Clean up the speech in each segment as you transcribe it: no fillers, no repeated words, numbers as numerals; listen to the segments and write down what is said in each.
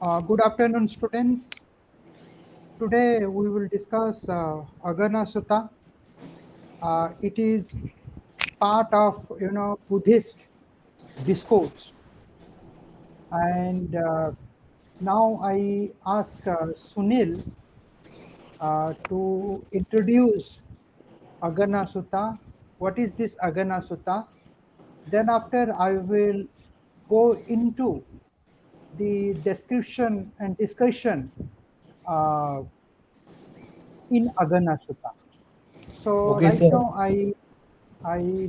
Good afternoon, students. Today we will discuss Agganna-Sutta. It is part of Buddhist discourse, and now I ask Sunil to introduce Agganna-Sutta. What is this Agganna-Sutta? Then after I will go into the description and discussion uh, in Agganna-Sutta. So Okay, right sir. now I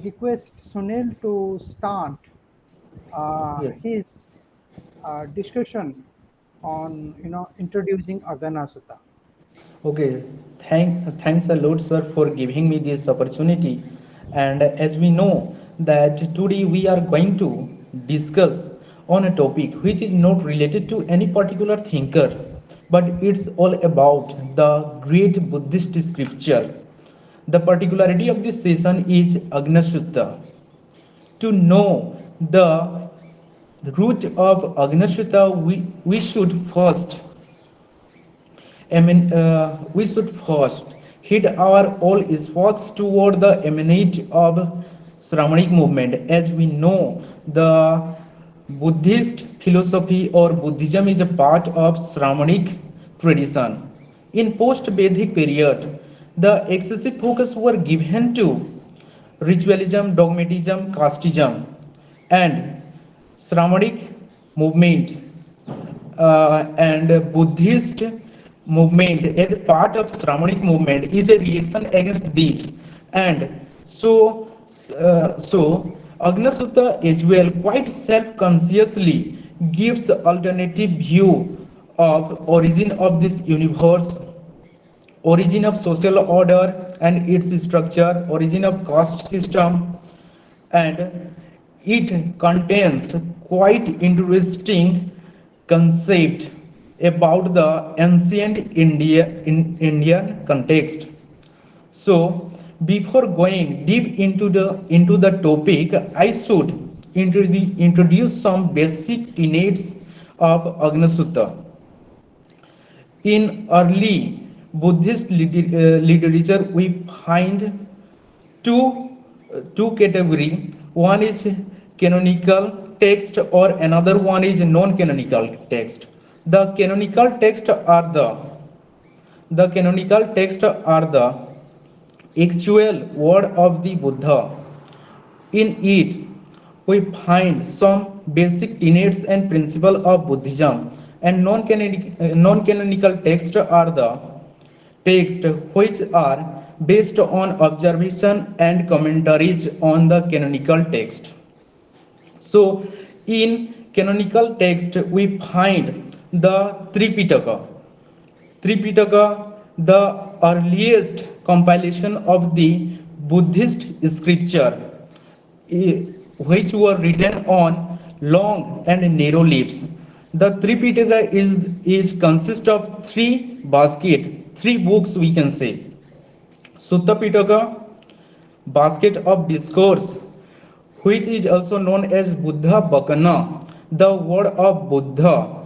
request Sunil to start Yes. his discussion on introducing Agana Sutta. Okay. Thanks a lot, sir, for giving me this opportunity. And as we know that today we are going to discuss on a topic which is not related to any particular thinker, but it's all about the great Buddhist scripture. The particularity of this session is Agna-Sutta. To know the root of Agna-Sutta, we should first we should first heed our all efforts toward the emanate of Shramanic movement. As we know, the Buddhist philosophy or Buddhism is a part of Shramanic tradition. In post-Vedic period, the excessive focus were given to ritualism, dogmatism, casteism, and Shramanic movement and Buddhist movement as a part of Shramanic movement is a reaction against this, and so Agna-Sutta as well quite self-consciously gives alternative view of origin of this universe, origin of social order and its structure, origin of caste system, and it contains quite interesting concept about the ancient Indian context. So before going deep into the topic, I should introduce some basic tenets of Agna-Sutta. In early Buddhist literature, we find two category. One is canonical text, or another one is non-canonical text. The canonical text are the canonical text are the actual word of the Buddha. In it, we find some basic tenets and principles of Buddhism, and non-canonical texts are the texts which are based on observation and commentaries on the canonical text. So, in canonical text, we find the Tripitaka. Tripitaka, the earliest compilation of the Buddhist scripture, which were written on long and narrow leaves. The Tripitaka is consist of three books we can say. Sutta Pitaka, basket of discourse, which is also known as Buddha Bakana, the word of Buddha.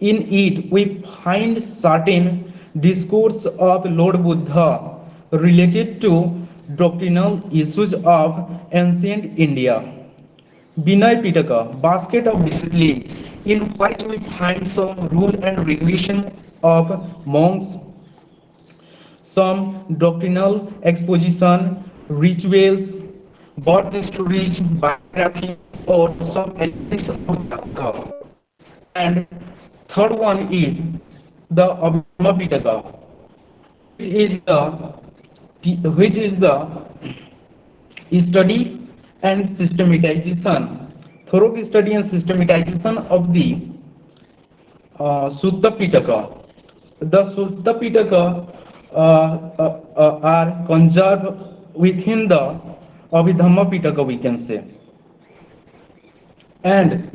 In it, we find certain discourse of Lord Buddha related to doctrinal issues of ancient India. Vinay Pitaka, basket of discipline, in which we find some rule and regulation of monks, some doctrinal exposition, rituals, birth stories, biography, or some elements of Dhamma. And third one is the Abhidhamma Pitaka, which is the study and systematization, thorough study and systematization of the Sutta Pitaka. The Sutta Pitaka are conserved within the Abhidhamma Pitaka, we can say. And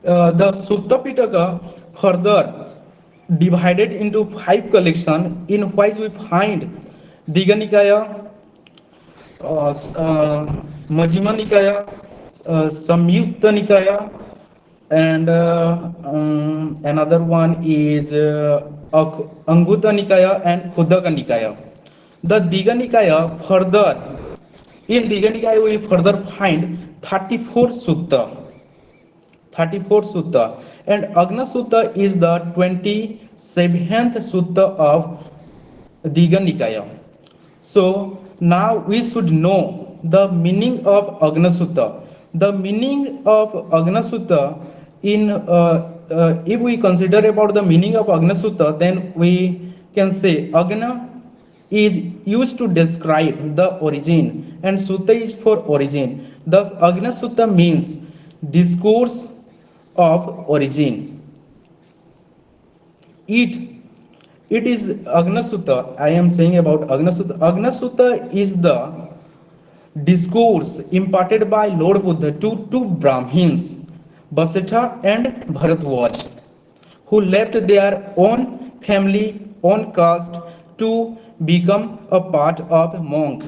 the Sutta Pitaka further divided into five collections, in which we find Digha Nikaya, Majjhima Nikaya, Samyukta Nikaya, And another one is Anguta Nikaya and Khuddaka Nikaya. The Diga Nikaya further, in Diga Nikaya we further find 34 sutta, 34 sutta, and Agganna-Sutta is the 27th sutta of Diga Nikaya. So now we should know the meaning of Agganna-Sutta. The meaning of Agganna-Sutta in if we consider about the meaning of Agganna-Sutta, then we can say Agna is used to describe the origin and Sutta is for origin. Thus Agganna-Sutta means discourse of origin. It is Agganna-Sutta. I am saying about Agganna-Sutta. Agganna-Sutta is the discourse imparted by Lord Buddha to two Brahmins, Vasishtha and Bharadwaj, who left their own family, own caste to become a part of monk.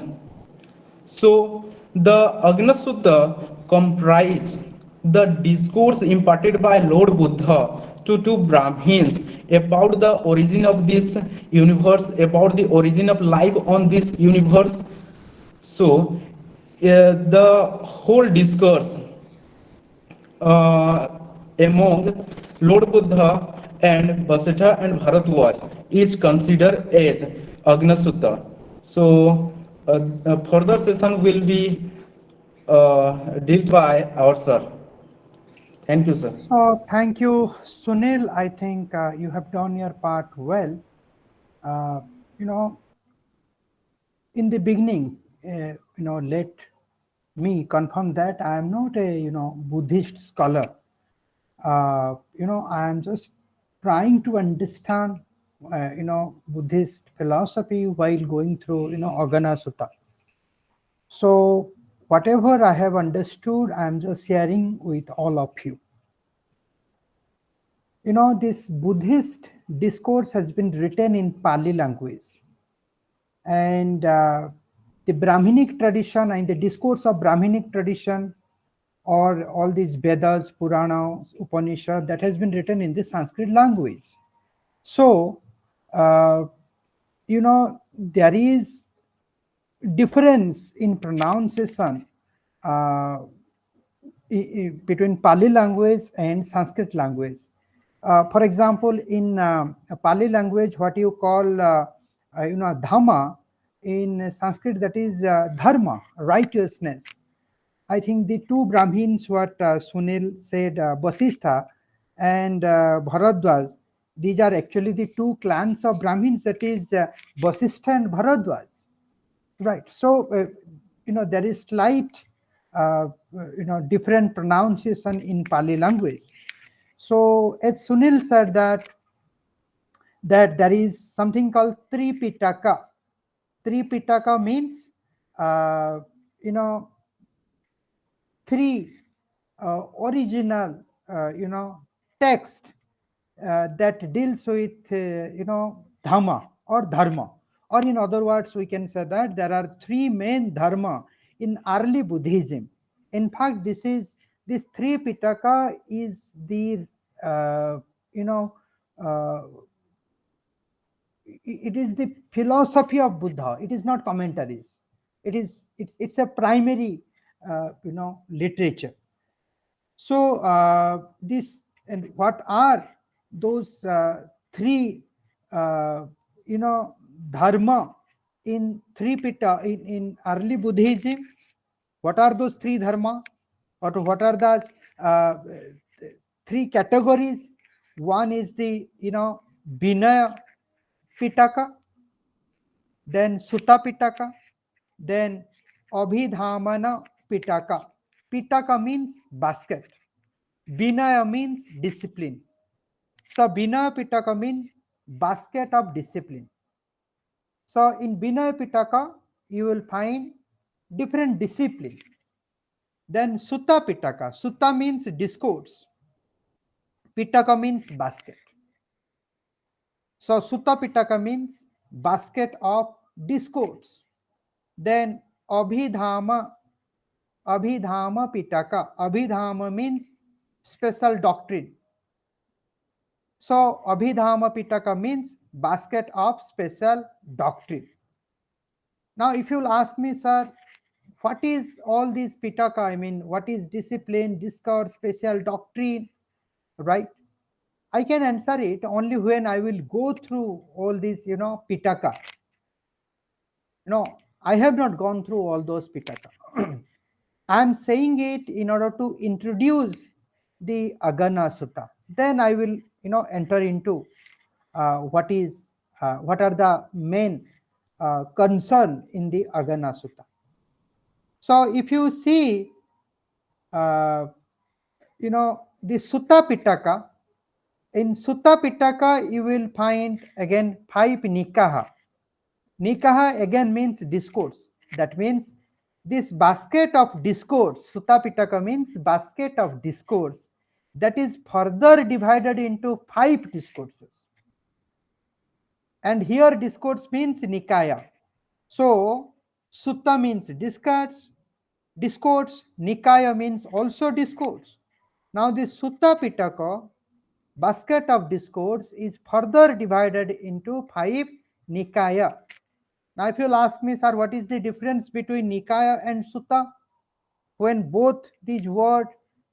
So the Agganna-Sutta comprise the discourse imparted by Lord Buddha to two Brahmins about the origin of this universe, about the origin of life on this universe. So the whole discourse uh, among Lord Buddha and Vasishtha and Bharadwaj is considered as Agganna-Sutta. So further session will be dealt by our sir. Thank you, sir. So thank you, Sunil. I think you have done your part well. Uh, you know, in the beginning, let me confirm that I am not a Buddhist scholar. I am just trying to understand Buddhist philosophy while going through Agganna-Sutta. So whatever I have understood, I am just sharing with all of you. This Buddhist discourse has been written in Pali language, and the Brahminic tradition and the discourse of Brahminic tradition, or all these Vedas, Puranas, Upanishad, that has been written in the Sanskrit language. So, there is difference in pronunciation uh, between Pali language and Sanskrit language. For example, in Pali language, what you call dhamma, in Sanskrit that is dharma, righteousness. I think the two Brahmins, what Sunil said, Vasishtha and Bharadwaj, these are actually the two clans of Brahmins, that is Vasishtha and Bharadwaj. Right. So, there is slight, different pronunciation in Pali language. So, as Sunil said that there is something called Tripitaka. Tripitaka means, uh, you know, three original, text that deals with, dhamma or dharma. Or in other words, we can say that there are three main dharma in early Buddhism. In fact, this three Pitaka is the, uh, you know, uh, it is the philosophy of Buddha. It is not commentaries. It's a primary, literature. So this, and what are those three, uh, dharma in three pita in early Buddhism? What are those three dharma? Or what are the uh, three categories? One is the Vinaya Pitaka, then Sutta Pitaka, then Abhidhamana Pitaka. Pitaka means basket. Vinaya means discipline. So Vinaya Pitaka means basket of discipline. So in Vinaya Pitaka, you will find different discipline. Then Sutta Pitaka. Sutta means discourse. Pitaka means basket. So Sutta Pitaka means basket of discourse. Then Abhidhama Pitaka. Abhidhama means special doctrine. So Abhidhamma Pitaka means basket of special doctrine. Now, if you'll ask me, sir, what is all these Pitaka? I mean, what is discipline, discourse, special doctrine, right? I can answer it only when I will go through all these, Pitaka. I have not gone through all those Pitaka. I am saying it in order to introduce the Agganna-Sutta. Then I will, enter into what are the main concern in the Agganna-Sutta. So if you see, uh, the Sutta Pitaka, in Sutta Pitaka you will find again 5 Nikaha. Nikaha again means discourse. That means this basket of discourse, Sutta Pitaka means basket of discourse, that is further divided into 5 discourses. And here discourse means Nikaya. So Sutta means discourse, Nikaya means also discourse. Now this Sutta Pitaka, basket of discourse, is further divided into 5 Nikaya. Now if you'll ask me, sir, what is the difference between Nikaya and Sutta? When both these words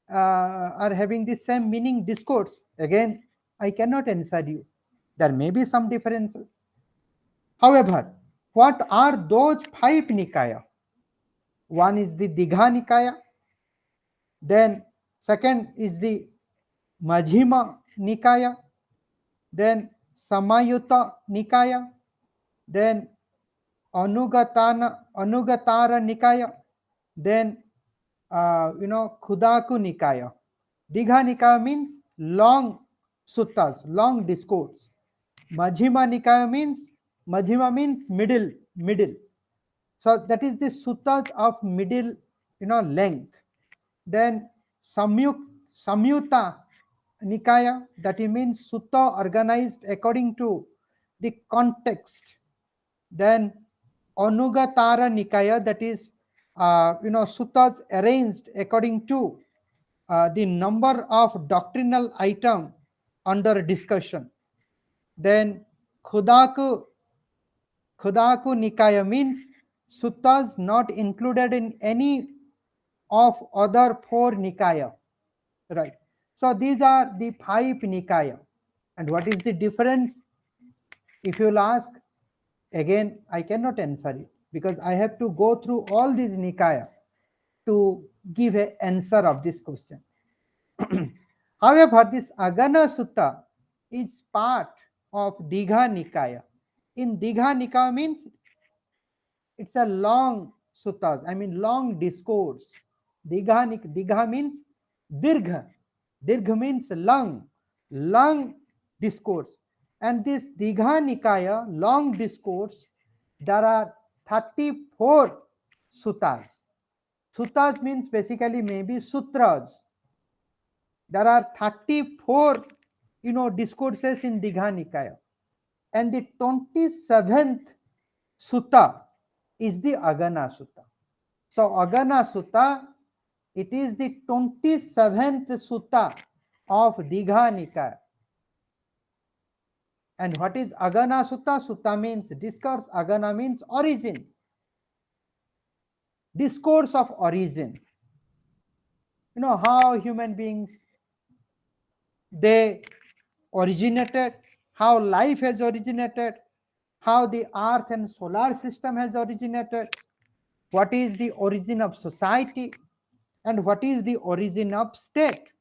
are having the same meaning, discourse, again, I cannot answer you. There may be some differences. However, what are those 5 Nikaya? One is the Digha Nikaya, then second is the Majjhima Nikaya, then Samayutta Nikaya, then Anugatara Nikaya, then Khudaku Nikaya. Digha Nikaya means long suttas, long discourse. Majjhima means middle. So that is the suttas of middle, length. Then Samyutta Nikaya, that means sutta organized according to the context. Then Anugatara Nikaya, that is, suttas arranged according to the number of doctrinal item under discussion. Then Khudaku Nikaya means suttas not included in any of other 4 Nikaya. Right. So these are the 5 Nikaya. And what is the difference? If you'll ask, again, I cannot answer it because I have to go through all these Nikaya to give an answer of this question. However, this Agganna-Sutta is part of Digha Nikaya. In Digha Nikaya means it's a long suttas, I mean long discourse. Digha means Dirgha. Dirgha means long discourse. And this Digha Nikaya, long discourse, there are 34 suttas. Suttas means basically maybe sutras. There are 34, discourses in Digha Nikaya. And the 27th sutta is the Agganna-Sutta. So Agganna-Sutta, it is the 27th sutta of Digha Nikaya. And what is Agganna-Sutta? Sutta means discourse, Agganna means origin. Discourse of origin. How human beings, they originated, how life has originated, how the earth and solar system has originated, what is the origin of society, and what is the origin of state.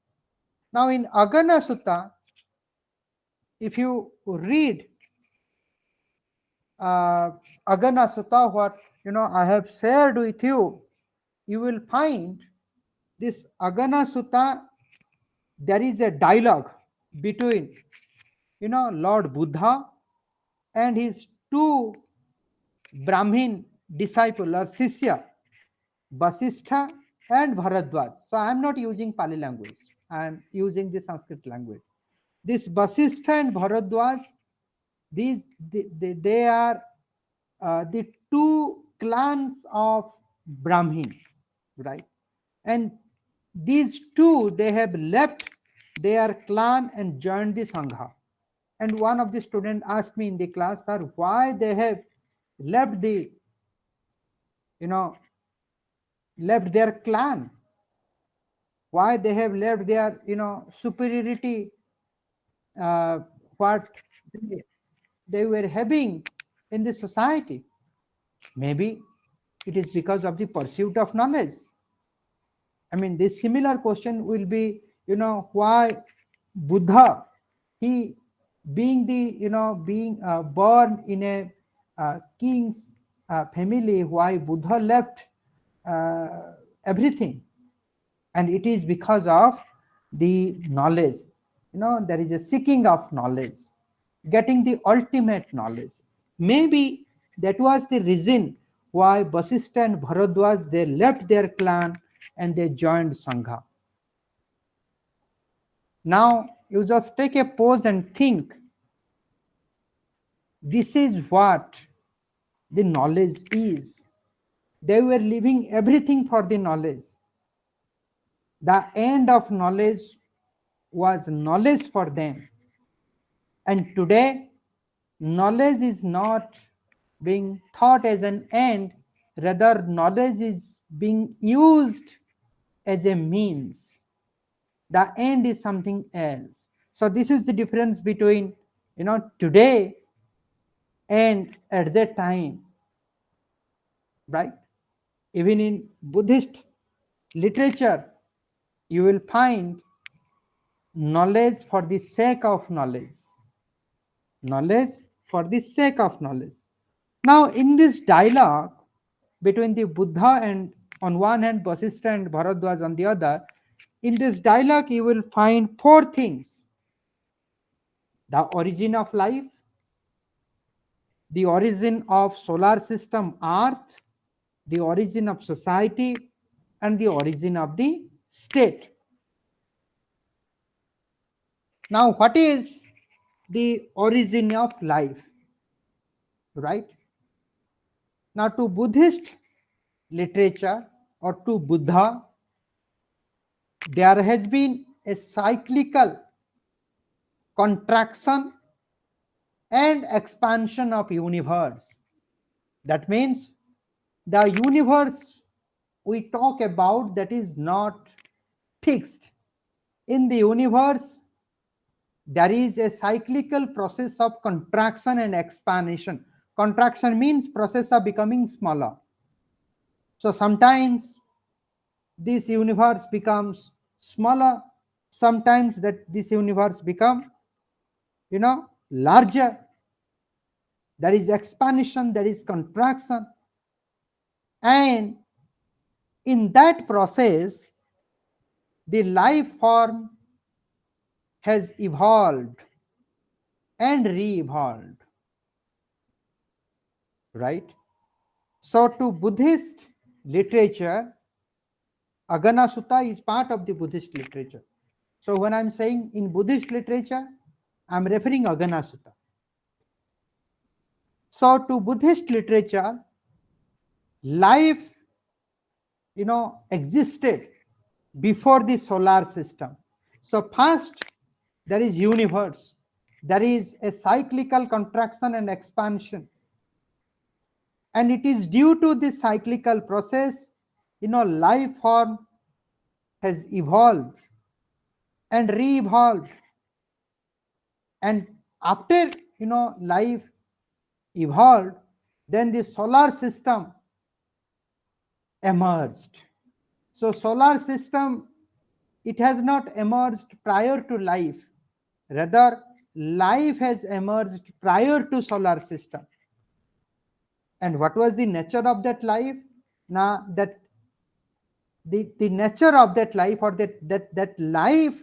Now in Agganna-Sutta, if you read Agganna-Sutta, what I have shared with you, you will find this Agganna-Sutta, there is a dialogue between Lord Buddha and his 2 Brahmin disciple or Sishya, Vasistha and Bharadwaj. So I am not using Pali language, I am using the Sanskrit language. This Vasistha and Bharadwaj, they are the 2 clans of Brahmin, right? And these two, they have left their clan and joined the Sangha. And one of the students asked me in the class, sir, why they have left the, you know, left their clan? Why they have left their, superiority, uh, what they were having in the society? Maybe it is because of the pursuit of knowledge. I mean, this similar question will be, why Buddha, he being the, being born in a king's family, why Buddha left everything? And it is because of the knowledge. There is a seeking of knowledge, getting the ultimate knowledge. Maybe that was the reason why Vasishtha and Bharadwaj, they left their clan and they joined Sangha. Now you just take a pause and think, this is what the knowledge is. They were leaving everything for the knowledge. The end of knowledge was knowledge for them. And today, knowledge is not being thought as an end, rather, knowledge is being used as a means. The end is something else. So, this is the difference between, today and at that time, right? Even in Buddhist literature, you will find knowledge for the sake of knowledge. Knowledge for the sake of knowledge. Now, in this dialogue between the Buddha and on one hand Vasishtha and Bharadwaj on the other, in this dialogue you will find four things: the origin of life, the origin of solar system Earth, the origin of society, and the origin of the state. Now, what is the origin of life? Right? Now, to Buddhist literature or to Buddha, there has been a cyclical contraction and expansion of universe. That means the universe we talk about, that is not fixed. In the universe, there is a cyclical process of contraction and expansion. Contraction means process of becoming smaller. So sometimes this universe becomes smaller, sometimes that this universe become, larger. There is expansion, there is contraction, and in that process the life form has evolved and re-evolved, right? So to Buddhist literature, Agganna-Sutta is part of the Buddhist literature. So when I'm saying in Buddhist literature, I'm referring Agganna-Sutta. So to Buddhist literature, life, existed before the solar system. So first, there is universe. There is a cyclical contraction and expansion. And it is due to this cyclical process, life form has evolved and re-evolved. And after, life evolved, then the solar system emerged. So solar system, it has not emerged prior to life. Rather, life has emerged prior to solar system. And what was the nature of that life? Now that the nature of that life, or that life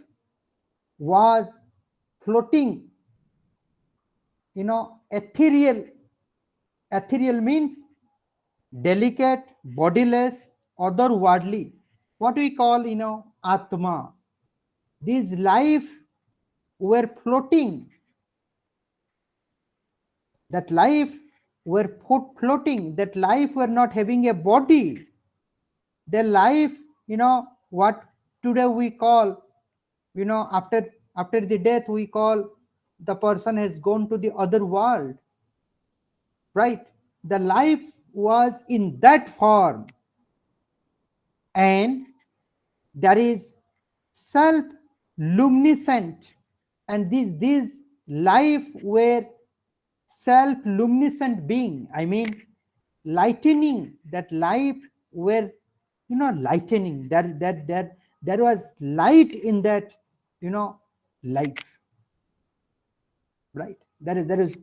was floating, ethereal. Ethereal means delicate, bodiless, otherworldly. What we call, Atma. These life were floating. That life were floating. That life were not having a body. Their life, what Today we call, after the death, we call the person has gone to the other world, right? The life was in that form, and there is self luminescent, and this life were self luminescent being, I mean lightening that life, were lightening, there was light in that life, right? There is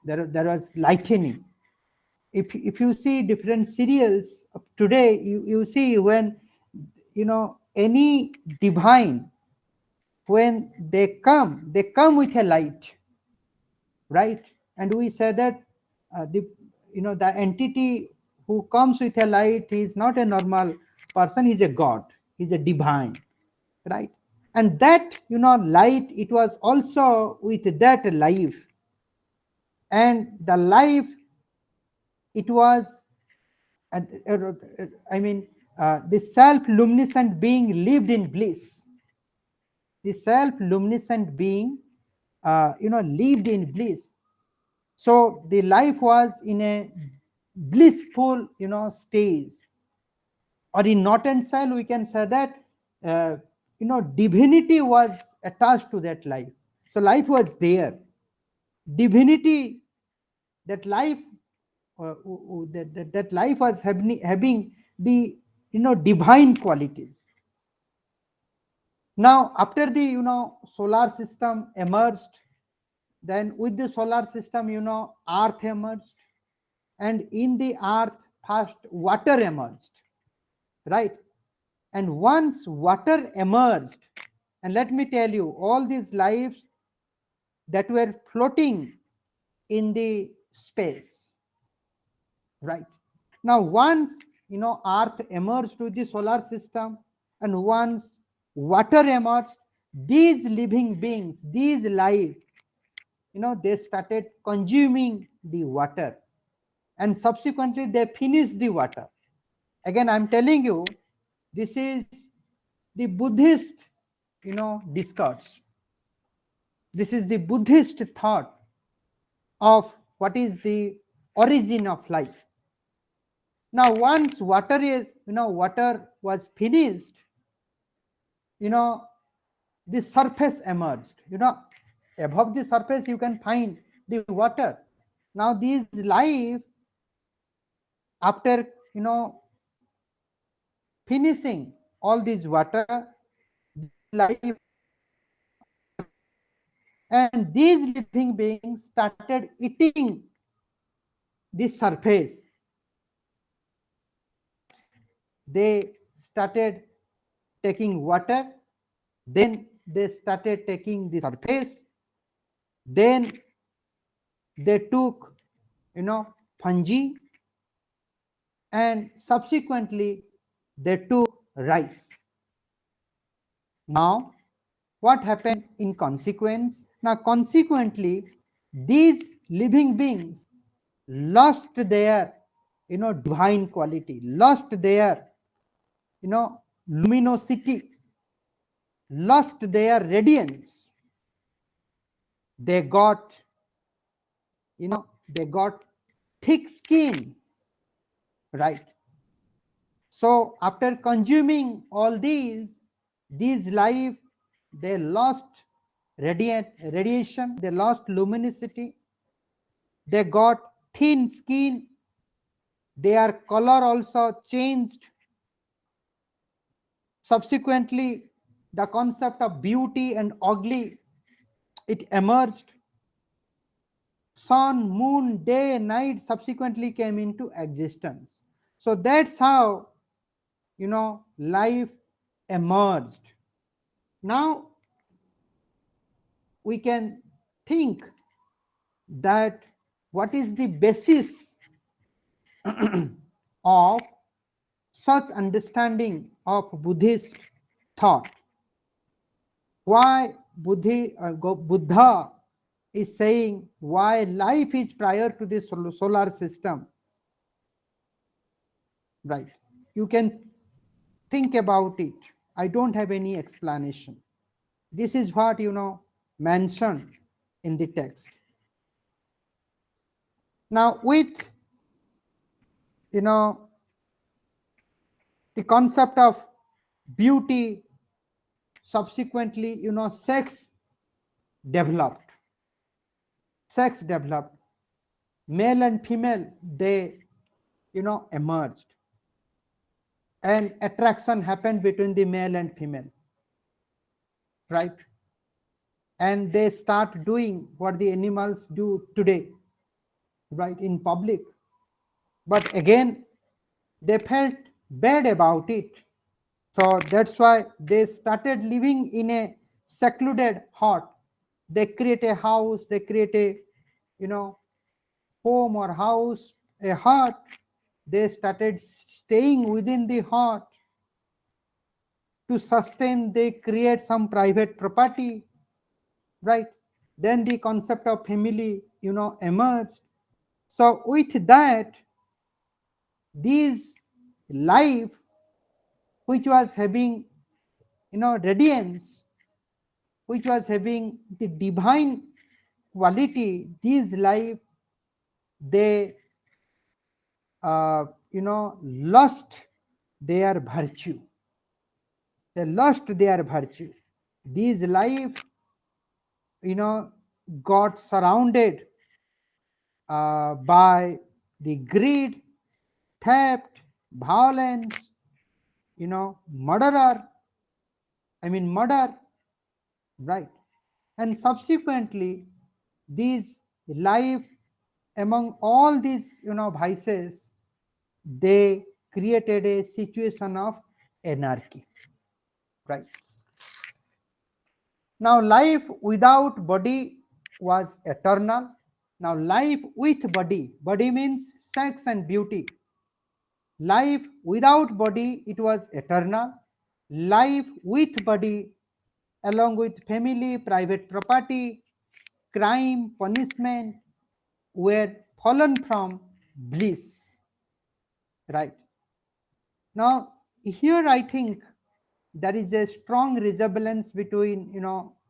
there was lightening. If you see different serials of today, you see when any divine, when they come with a light, right? And we say that the the entity who comes with a light is not a normal person, he's a god, he's a divine, right? And that light, it was also with that life, and the life, it was uh, uh, I mean the self luminescent being lived in bliss. The self luminescent being lived in bliss. So the life was in a blissful stage, or in Northern style we can say that divinity was attached to that life. So life was there, divinity, that life, that life was having the divine qualities. Now after the solar system emerged, then with the solar system earth emerged, and in the earth first water emerged, right? And once water emerged, and let me tell you, all these lives that were floating in the space, right? Now once earth emerged to the solar system, and once water emerged, these living beings, these life, they started consuming the water, and subsequently they finished the water. Again, I'm telling you, this is the Buddhist discourse. This is the Buddhist thought of what is the origin of life. Now once water was finished, you know the surface emerged. Above the surface you can find the water. Now these life, after finishing all this water, these life and these living beings started eating the surface. They started taking water, then they started taking the surface, then they took fungi, and subsequently they took rice. Now what happened in consequence? Now consequently, these living beings lost their divine quality, lost their luminosity, lost their radiance. They got they got thick skin, right? So after consuming all these life, they lost radiation, they lost luminosity, they got thin skin, their color also changed. Subsequently, the concept of beauty and ugly, it emerged. Sun, moon, day, night subsequently came into existence. So that's how life emerged. Now we can think that what is the basis of such understanding of Buddhist thought. Why Buddha is saying why life is prior to the solar system, right? You can think about it. I don't have any explanation. This is what, mentioned in the text. Now, with, you know, the concept of beauty, subsequently, sex developed. Sex developed. Male and female, they, emerged. And attraction happened between the male and female, right? And they start doing what the animals do today, right, in public. But again, they felt bad about it. So that's why they started living in a secluded hut. They create a house, they create a, home or house, a hut. They started staying within the hut. To sustain, they create some private property, right? Then the concept of family, emerged. So with that, this life, which was having, radiance, which was having the divine quality, these life, they, lost their virtue. They lost their virtue. These life, got surrounded by the greed, theft, violence, murderer, murder, right? And subsequently, these life, among all these, vices, they created a situation of anarchy, right? Now, life without body was eternal. Now, life with body, body means sex and beauty. Life without body, it was eternal. Life with body, along with family, private property, crime, punishment, were fallen from bliss. Right. Now, here I think there is a strong resemblance between,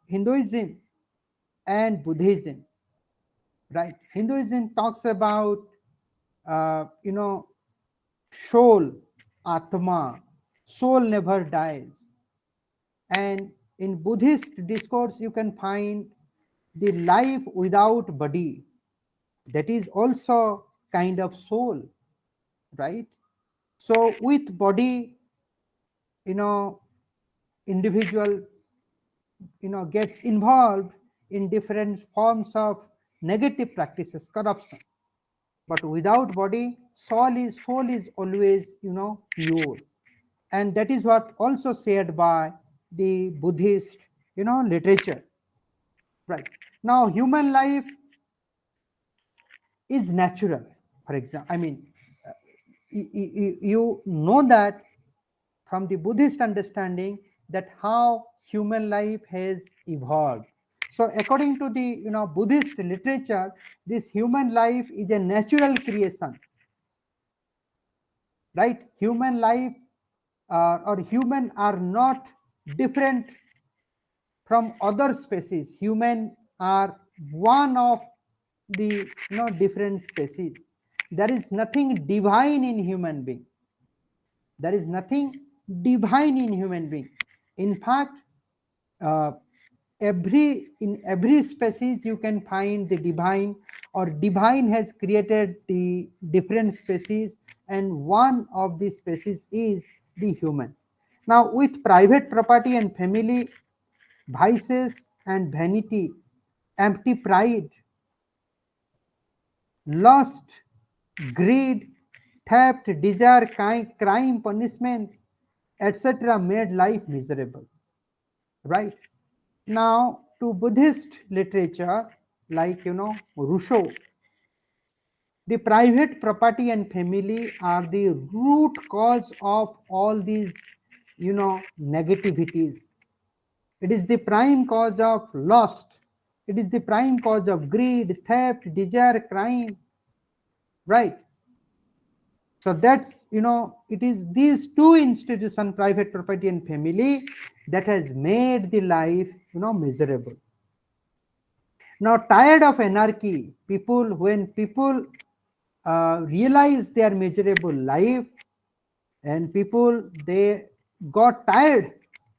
Hinduism and Buddhism. Right. Hinduism talks about, soul, Atma, soul never dies. And in Buddhist discourse, you can find the life without body. That is also kind of soul, right? So with body, individual, gets involved in different forms of negative practices, corruption. But without body, soul is always, pure. And that is what also said by the Buddhist, literature. Right. Now, human life is natural. For example, you know that from the Buddhist understanding that how human life has evolved. So according to the, Buddhist literature, this human life is a natural creation, right? Human life or human are not different from other species. Human are one of the, different species. There is nothing divine in human being. There is nothing divine in human being. In fact, uh, in every species you can find the divine, or divine has created the different species, and one of the species is the human. Now, with private property and family, vices and vanity, empty pride, lust, greed, theft, desire, crime, punishment, etc., made life miserable. Right? Now, to Buddhist literature, like, Rousseau, the private property and family are the root cause of all these, negativities. It is the prime cause of lust. It is the prime cause of greed, theft, desire, crime. Right? So that's, it is these two institutions, private property and family, that has made the life, miserable. Now, tired of anarchy, when people realize their miserable life, and people, they got tired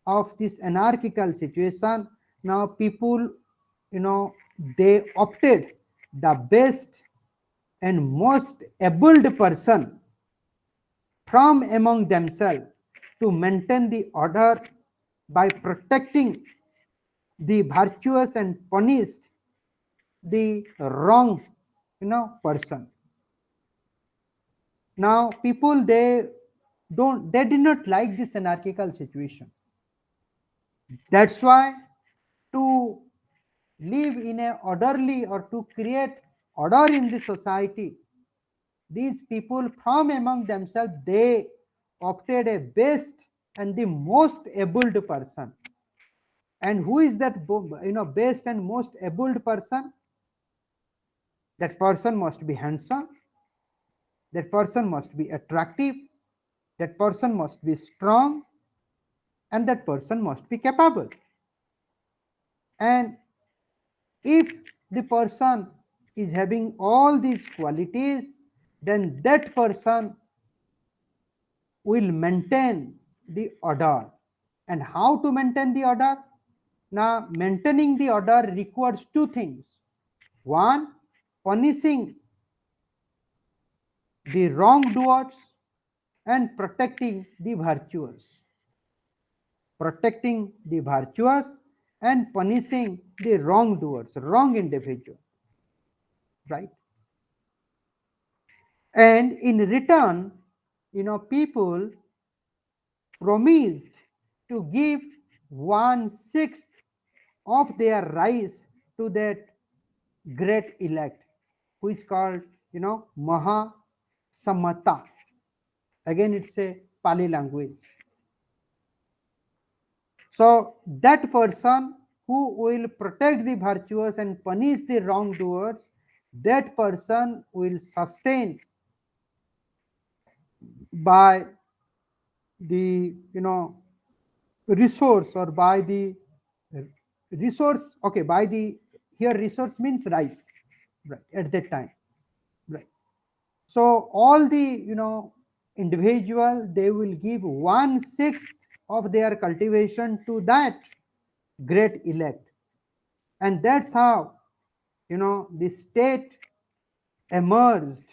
of this anarchical situation. Now people, they opted the best and most able person from among themselves to maintain the order by protecting the virtuous and punished the wrong, person. Now people, they did not like this anarchical situation. That's why, to live in a orderly, or to create order in the society, these people from among themselves, they opted a best and the most able person. And who is that, best and most able person? That person must be handsome, that person must be attractive, that person must be strong, and that person must be capable. And if the person is having all these qualities, then that person will maintain the order. And how to maintain the order? Now, maintaining the order requires two things. One, punishing the wrongdoers, and protecting the virtuous. Protecting the virtuous and punishing the wrongdoers, wrong individual. Right? And in return, people promised to give 1/6 of their rice to that great elect, who is called, Maha Samata. Again, it's a Pali language. So that person who will protect the virtuous and punish the wrongdoers, that person will sustain by the, resource, or by the resource. Okay, by the, here resource means rice, right, at that time, right. So all the, individual, they will give 1/6 of their cultivation to that great elect. And that's how, the state emerged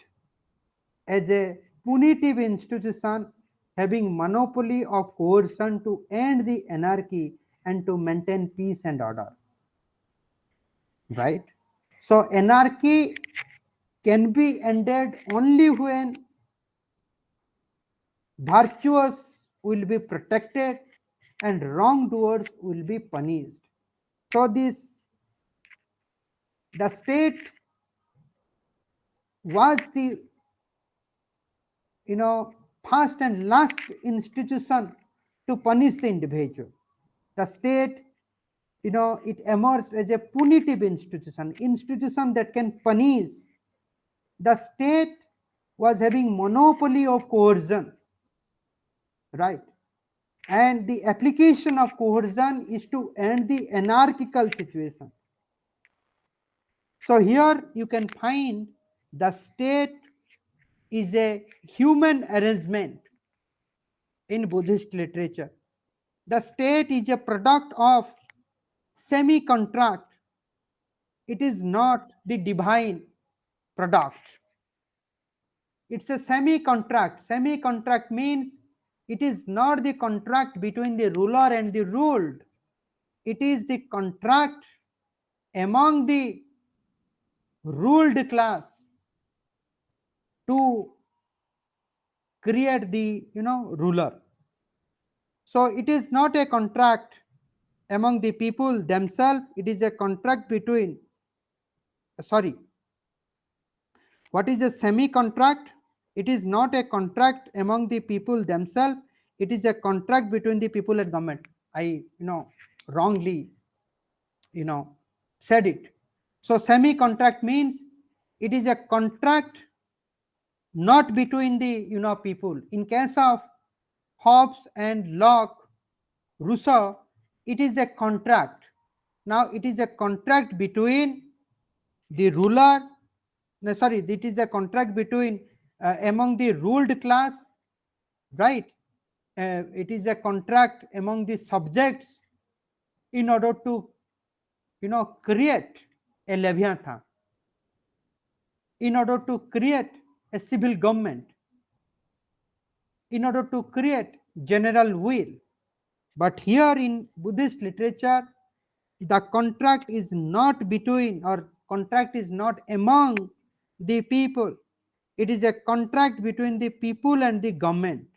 as a punitive institution, having monopoly of coercion to end the anarchy and to maintain peace and order. Right? So anarchy can be ended only when virtuous will be protected and wrongdoers will be punished. So the state was the, first and last institution to punish the individual. The state, it emerged as a punitive institution that can punish. The state was having monopoly of coercion, right? And the application of coercion is to end the anarchical situation. So here you can find the state is a human arrangement in Buddhist literature. The state is a product of semi-contract. It is not the divine product. It's a semi-contract. Semi-contract means it is not the contract between the ruler and the ruled. It is the contract among the ruled class to create the, ruler. So it is not a contract among the people themselves. It is a contract between, sorry, what is a semi contract? It is not a contract among the people themselves. It is a contract between the people and government. I, wrongly, said it. So semi contract means it is a contract not between the people. In case of Hobbes and Locke, Rousseau, it is a contract. Now it is a contract between the ruler, no, sorry, it is a contract between among the ruled class, right? It is a contract among the subjects in order to create a Leviathan, in order to create a civil government, in order to create general will. But here in Buddhist literature, the contract is not between, or contract is not among the people. It is a contract between the people and the government.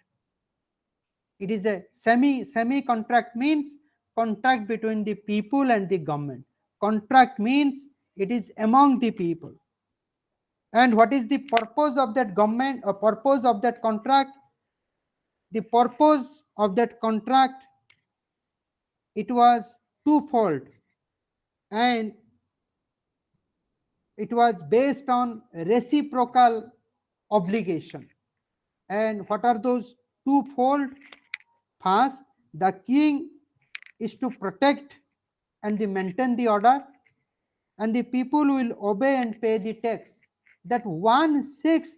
It is a semi contract, means contract between the people and the government. Contract means it is among the people. And what is the purpose of that government, or purpose of that contract? The purpose of that contract, it was twofold, and it was based on reciprocal obligation. And what are those twofold? First, the king is to protect and maintain the order, and the people will obey and pay the tax. That 1/6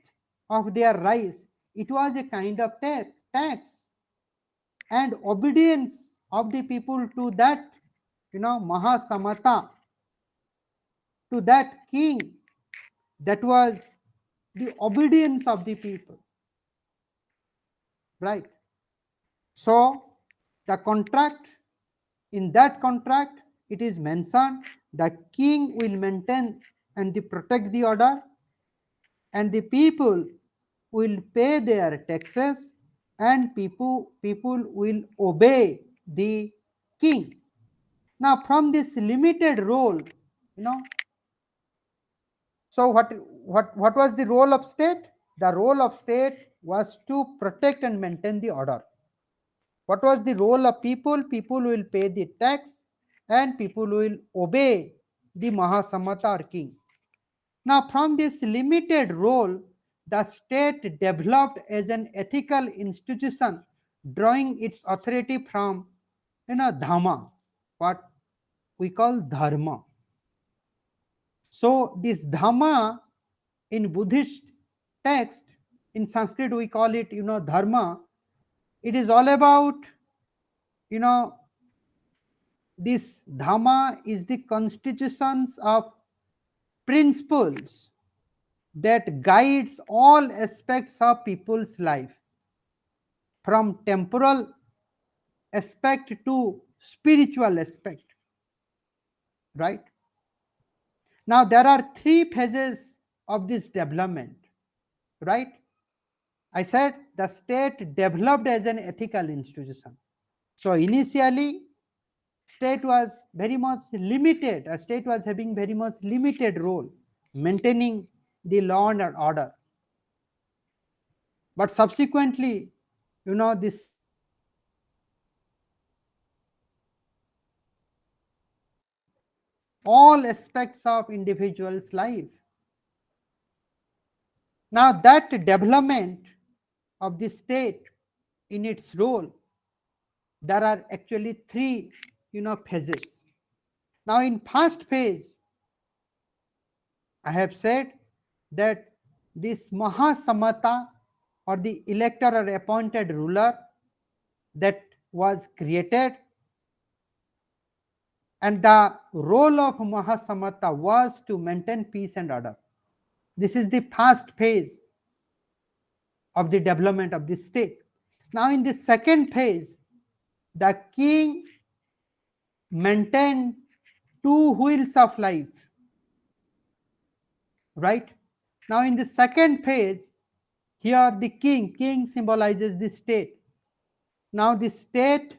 of their rice, it was a kind of tax, and obedience of the people to that, Mahasamata, to that king, that was the obedience of the people, right? So the contract, in that contract, it is mentioned the king will maintain and protect the order, and the people will pay their taxes, and people will obey the king. Now, from this limited role, so what was the role of state? The role of state was to protect and maintain the order. What was the role of people? People will pay the tax, and people will obey the Mahasamata or king. Now, from this limited role, the state developed as an ethical institution, drawing its authority from Dhamma, what we call dharma. So this Dhamma in Buddhist text, in Sanskrit we call it dharma. It is all about this Dhamma is the constitutions of principles that guides all aspects of people's life, from temporal aspect to spiritual aspect, right? Now there are three phases of this development, right? I said the state developed as an ethical institution. So initially, state was very much limited. A state was having very much limited role, maintaining the law and order. But subsequently, this state all aspects of individual's life. Now that development of the state in its role, there are actually three phases. Now in first phase, I have said that this Mahasamata, or the elector or appointed ruler, that was created, and the role of Mahasamata was to maintain peace and order. This is the first phase of the development of the state. Now in the second phase, the king maintained two wheels of life, right? Now in the second phase, here the king symbolizes the state. Now the state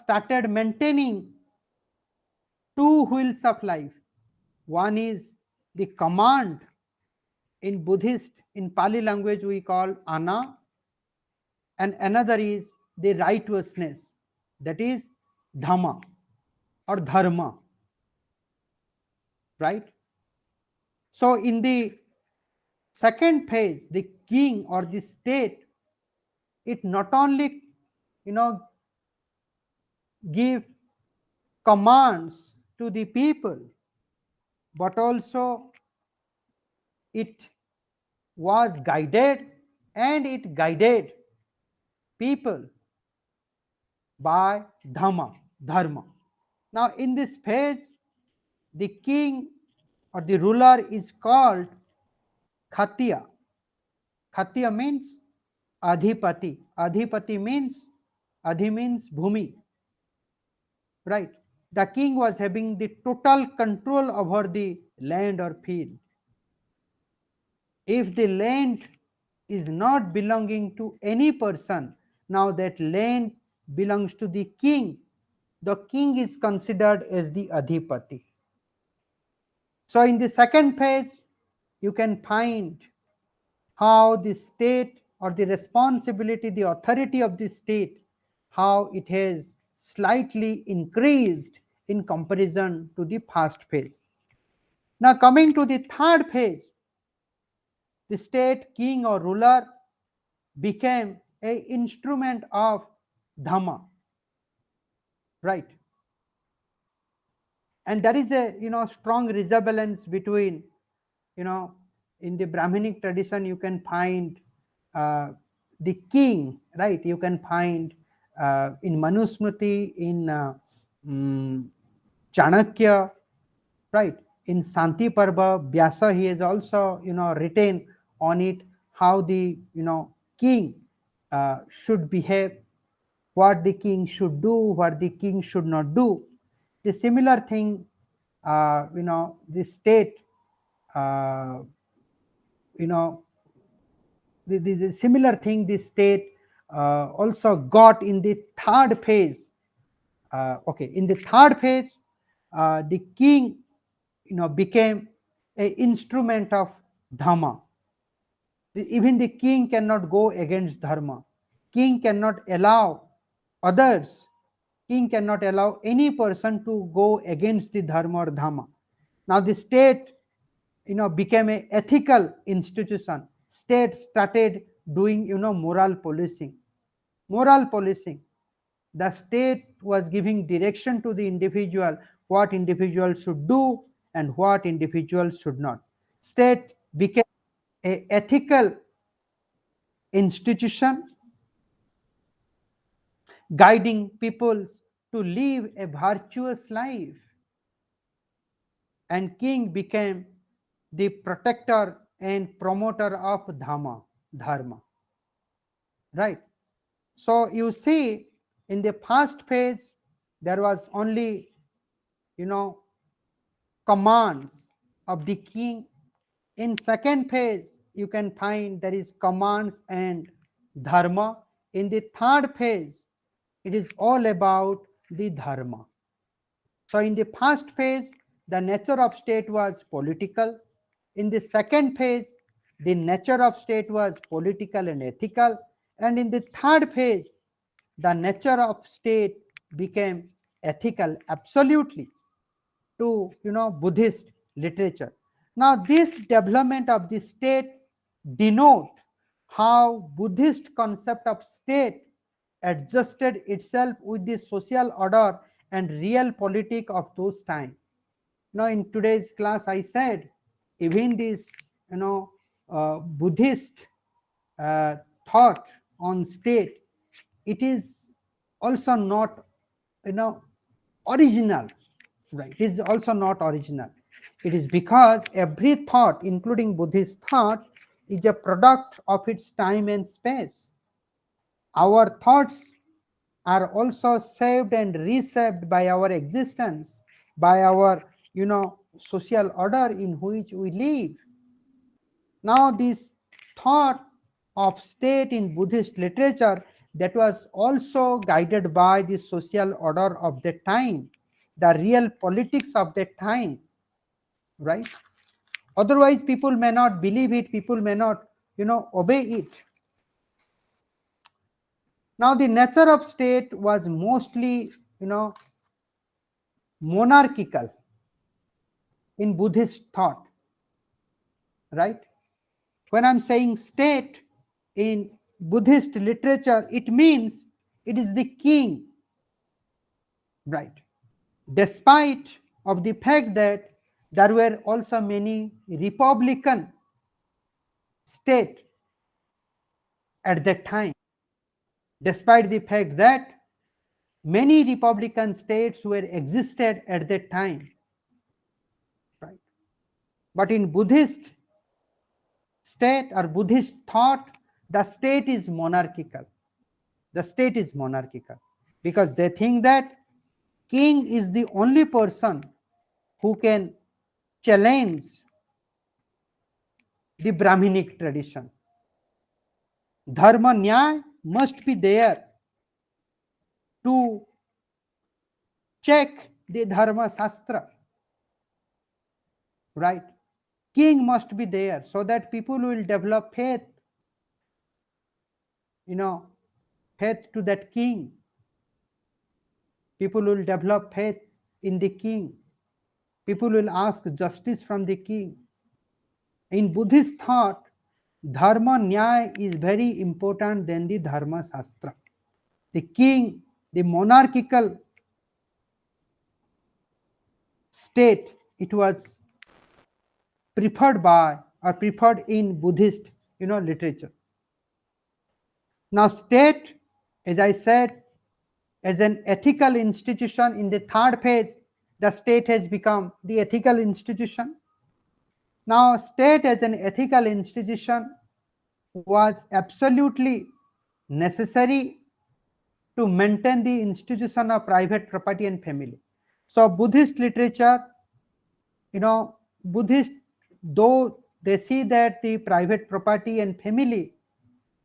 started maintaining two wheels of life. One is the command. In Buddhist, in Pali language we call ana, and another is the righteousness, that is dhamma or dharma, right? So in the Second phase, the king or the state, it not only, give commands to the people, but also it was guided, and it guided people by dharma. Now in this phase, the king or the ruler is called Khattiya. Khattiya means Adhipati. Adhi means Bhumi, right? The king was having the total control over the land or field. If the land is not belonging to any person, now that land belongs to the king. The king is considered as the Adhipati. So in the second phase, you can find how the state or the responsibility, the authority of the state, how it has slightly increased in comparison to the first phase. Now coming to the third phase, the state king or ruler became a instrument of dhamma, right? And there is a strong resemblance between, in the Brahminic tradition you can find the king, right? You can find in Manusmriti, in Chanakya, right? In Santi Parva, Vyasa, he has also written on it, how the king should behave, what the king should do, what the king should not do. The similar thing, the state, you know the similar thing the state also got in the third phase. Okay, in the third phase, the king became a instrument of dharma. Even the king cannot go against dharma. King cannot allow others, king cannot allow any person to go against the dharma or dhamma. Now the state became a ethical institution. State started doing moral policing. The state was giving direction to the individual, what individual should do and what individual should not. State became a ethical institution, guiding people to live a virtuous life, and king became the protector and promoter of dharma, right? So you see, in the first phase there was only commands of the king. In second phase you can find there is commands and dharma. In the third phase it is all about the dharma. So in the first phase the nature of state was political. In the second phase the nature of state was political and ethical. And in the third phase the nature of state became ethical absolutely, to Buddhist literature. Now this development of the state denote how Buddhist concept of state adjusted itself with the social order and real politic of those times. Now in today's class I said, even this Buddhist uh, thought on state, it is also not original, right? It is also not original. It is because every thought, including Buddhist thought, is a product of its time and space. Our thoughts are also saved and reshaped by our existence, by our social order in which we live. Now this thought of state in Buddhist literature, that was also guided by the social order of the time, the real politics of that time, right? Otherwise people may not believe it, people may not obey it. Now the nature of state was mostly monarchical in Buddhist thought, right? When I'm saying state in Buddhist literature, it means it is the king, right? Despite of the fact that there were also many republican state at that time, despite the fact that many republican states were existed at that time, right? But in Buddhist state or Buddhist thought, the state is monarchical. The state is monarchical because they think that king is the only person who can challenge the Brahminic tradition. Dharma Nyaya must be there to check the Dharma Shastra, right? King must be there so that people will develop faith, faith to that king. People will develop faith in the king. People will ask justice from the king. In Buddhist thought, Dharma Nyaya is very important than the Dharma Shastra. The king, the monarchical state, it was preferred by or preferred in Buddhist, literature. Now, state, as I said, as an ethical institution in the third phase, the state has become the ethical institution. Now, state as an ethical institution was absolutely necessary to maintain the institution of private property and family. So, Buddhist literature, Buddhist, though they see that the private property and family,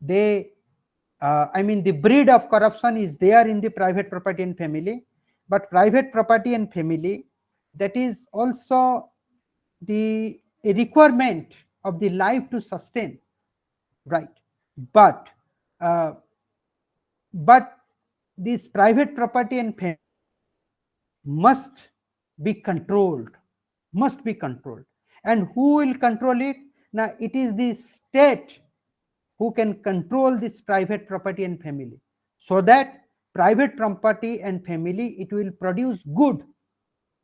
they the breed of corruption is there in the private property and family, but private property and family, that is also the requirement of the life to sustain, right? But uh, but this private property and family must be controlled, must be controlled. And who will control it? Now it is the state who can control this private property and family, so that private property and family, it will produce good,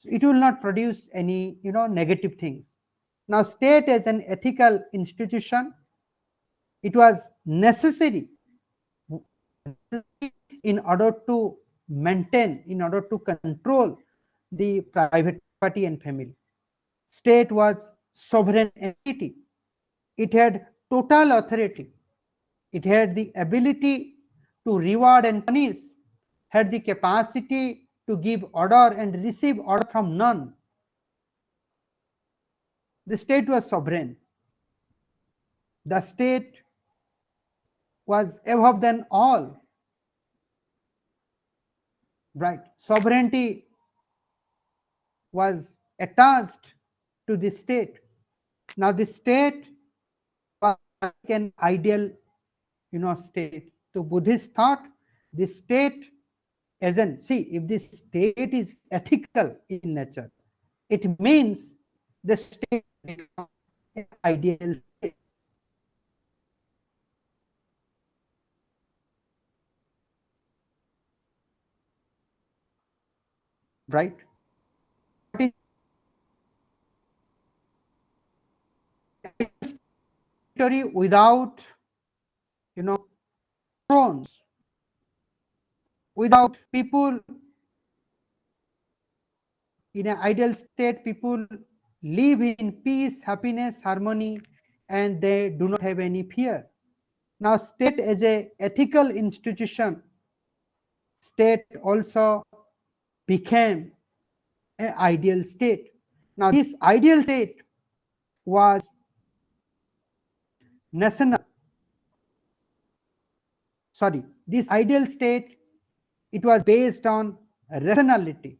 it will not produce any negative things. Now state as an ethical institution, it was necessary in order to maintain, in order to control the private property and family. State was sovereign entity, it had total authority, it had the ability to reward and punish, had the capacity to give order and receive order from none. The state was sovereign. The state was above than all, right? Sovereignty was attached to the state. Now the state was an ideal, state. So Buddhist thought the state as an, see, if the state is ethical in nature, it means the state becomes an ideal state. Right? Without, thrones, without people, in an ideal state, people live in peace, happiness, harmony, and they do not have any fear. Now, state as a ethical institution, state also became an ideal state. Now, this ideal state was national. Sorry, this ideal state, it was based on rationality.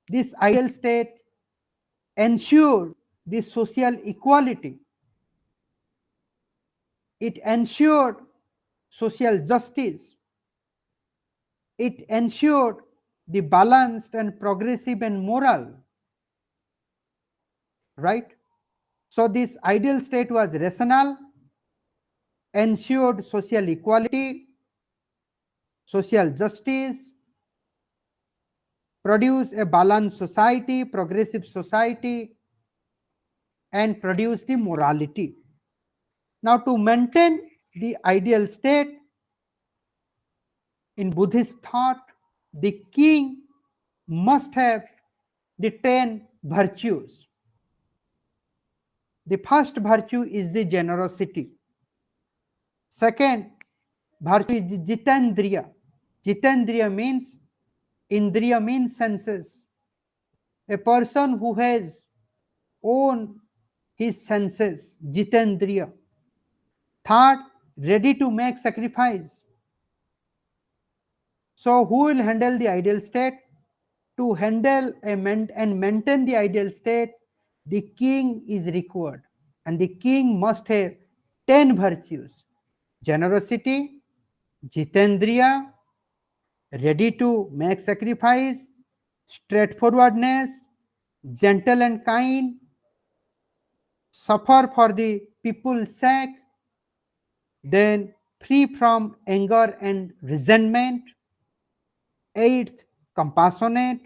This ideal state ensured the social equality. It ensured social justice. It ensured the balanced and progressive and moral, right? So this ideal state was rational, ensured social equality, social justice, produced a balanced society, progressive society, and produced the morality. Now, to maintain the ideal state in Buddhist thought, the king must have the 10 virtues. The first virtue is the generosity. Second virtue is jitendriya. Jitendriya means, indriya means senses. A person who has owned his senses, jitendriya. Third, ready to make sacrifice. So who will handle the ideal state? To handle and maintain the ideal state, the king is required. And the king must have 10 virtues: generosity, jitendriya, ready to make sacrifice, straightforwardness, gentle and kind, suffer for the people's sake, then free from anger and resentment, eighth, compassionate,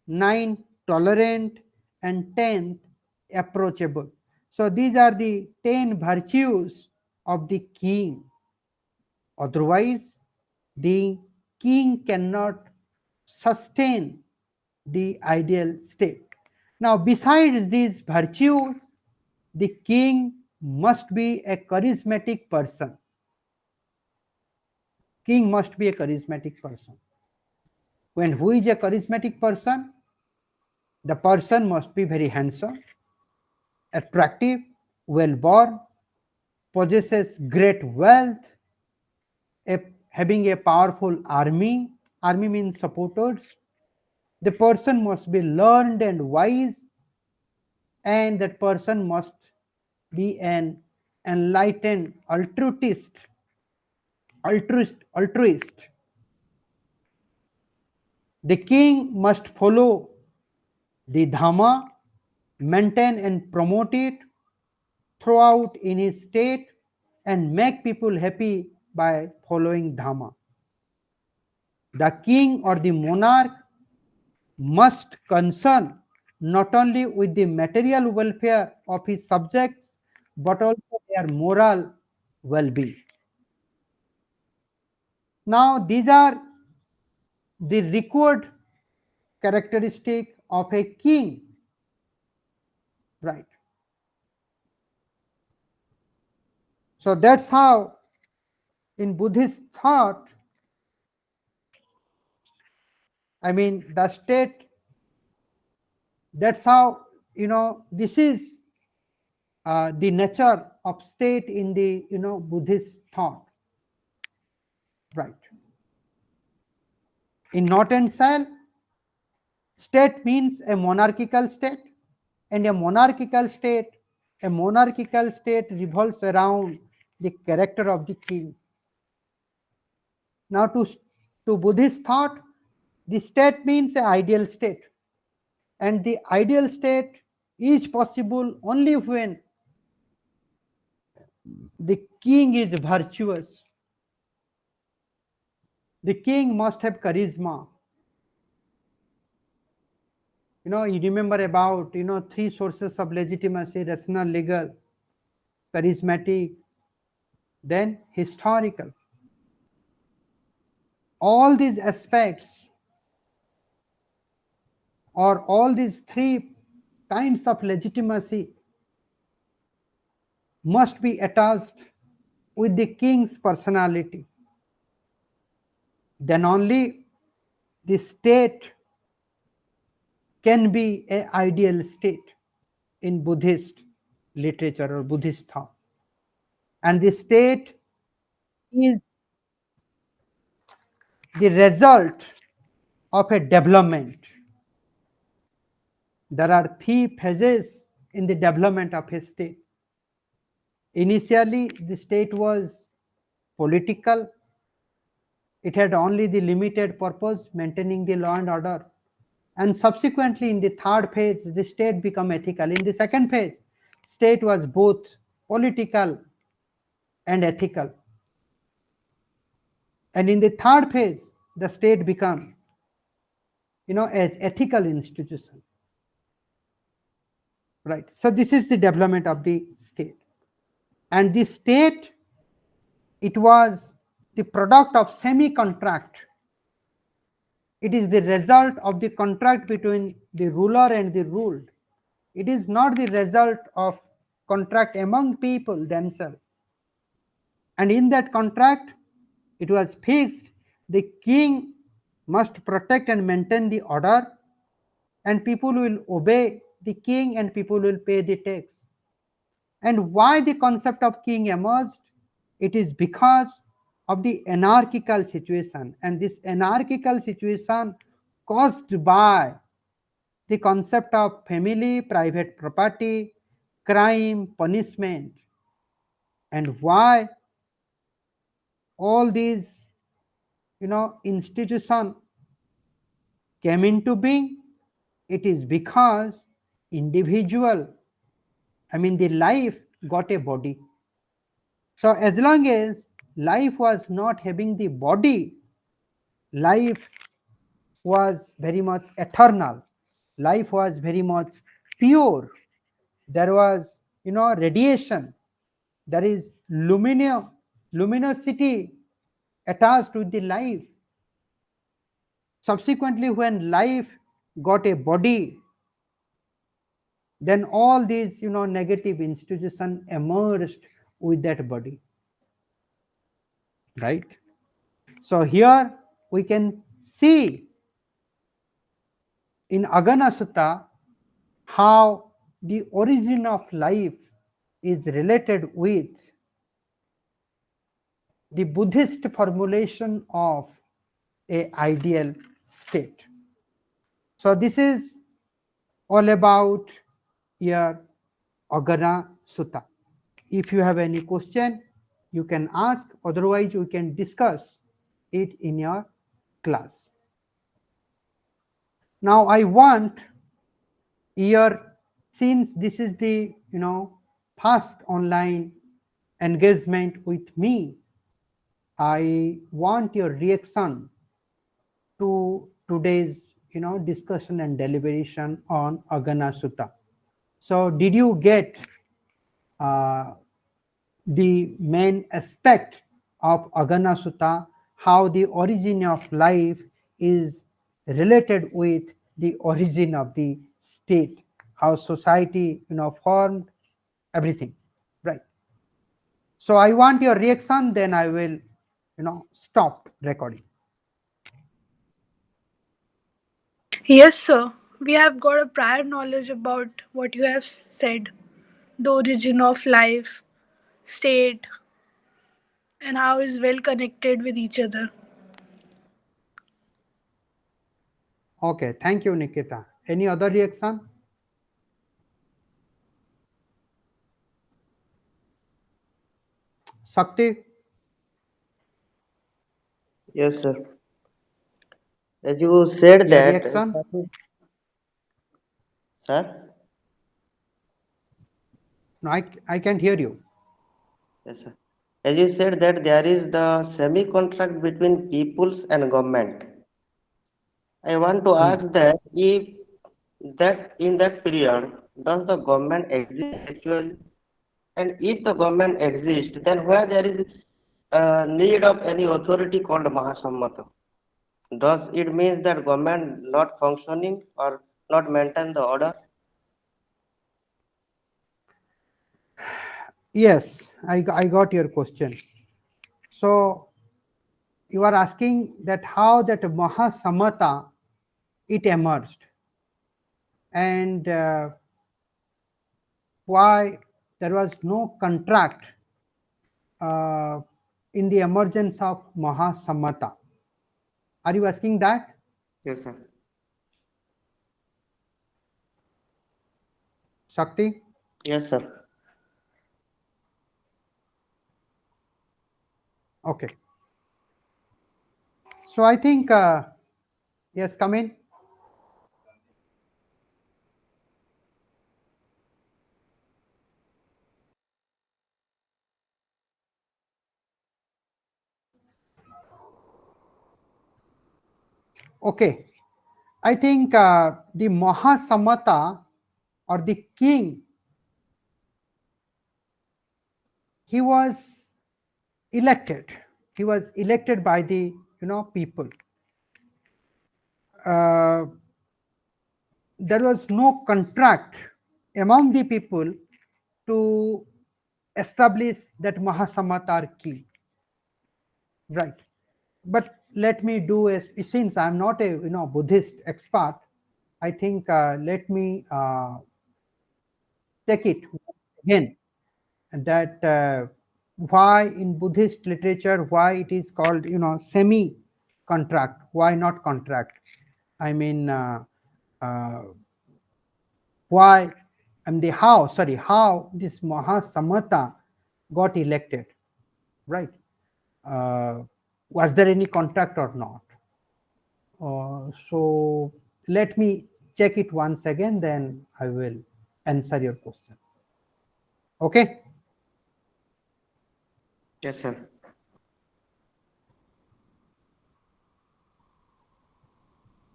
ninth, tolerant, and 10th, approachable. So these are the 10 virtues of the king. Otherwise, the king cannot sustain the ideal state. Now, besides these virtues, the king must be a charismatic person. King must be a charismatic person. When who is a charismatic person? The person must be very handsome, attractive, well born, possesses great wealth, having a powerful army. Army means supporters. The person must be learned and wise, and that person must be an enlightened altruist. The king must follow the dhamma, maintain and promote it throughout in his state, and make people happy by following dhamma. The king or the monarch must concern not only with the material welfare of his subjects, but also their moral well-being. Now, these are the required characteristic of a king, right? So that's how in Buddhist thought, I mean, the state, that's how, this is the nature of state in the, Buddhist thought, right? In North and South, state means a monarchical state, and a monarchical state revolves around the character of the king. Now, to Buddhist thought, the state means an ideal state, and the ideal state is possible only when the king is virtuous. The king must have charisma. You remember about, three sources of legitimacy: rational, legal, charismatic, then historical. All these aspects, or all these three kinds of legitimacy, must be attached with the king's personality. Then only the state can be an ideal state in Buddhist literature or Buddhist thought. And the state is the result of a development. There are three phases in the development of a state. Initially, the state was political. It had only the limited purpose, maintaining the law and order. And subsequently, in the third phase, the state became ethical. In the second phase, state was both political and ethical. And in the third phase, the state become, an ethical institution. Right. So this is the development of the state. And the state, it was the product of semi-contract. It is the result of the contract between the ruler and the ruled. It is not the result of contract among people themselves. And in that contract, it was fixed the king must protect and maintain the order, and people will obey the king and people will pay the tax. And why the concept of king emerged? It is because of the anarchical situation, and this anarchical situation caused by the concept of family, private property, crime, punishment. And why all these institution came into being? It is because individual, the life got a body. So as long as life was not having the body, life was very much eternal, life was very much pure. There was radiation, there is luminosity attached with the life. Subsequently, when life got a body, then all these negative institutions emerged with that body, right? So here we can see in Agganna-Sutta how the origin of life is related with the Buddhist formulation of a ideal state. So this is all about your Agganna-Sutta. If you have any question, you can ask, otherwise we can discuss it in your class. Now I want your, since this is the first online engagement with me, I want your reaction to today's discussion and deliberation on Agganna-Sutta. So did you get the main aspect of Agganna-Sutta, how the origin of life is related with the origin of the state, how society formed, everything, right? So I want your reaction, then I will stop recording. Yes, sir. We have got a prior knowledge about what you have said, the origin of life, state, and how is well connected with each other. Okay, thank you, Nikita. Any other reaction? Shakti? Yes, sir. As you said Your that, reaction? sir. No, I can't hear you. Yes, sir. As you said that there is the semi-contract between peoples and government. I want to ask that if that in that period does the government exist actually, and if the government exists, then where there is need of any authority called Mahasammata? Does it mean that government not functioning or not maintain the order? Yes, I got your question. So you are asking that how that Mahasamata it emerged, and why there was no contract uh, in the emergence of Mahasamata. Are you asking that? Yes, sir. Shakti? Yes, sir. Okay. So I think, yes, come in. Okay, I think the Mahasamata or the king, he was elected. He was elected by the people. Uh, there was no contract among the people to establish that Mahasamata are king, right? But let me do a, since I'm not a Buddhist expert, I think let me take it again, that why in Buddhist literature, why it is called semi contract, why not contract? I mean, why and the how, sorry, how this Mahasamata got elected, right? uh, was there any contract or not? So let me check it once again, then I will answer your question. Okay. Yes, sir.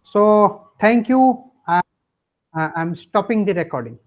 So thank you. I'm stopping the recording.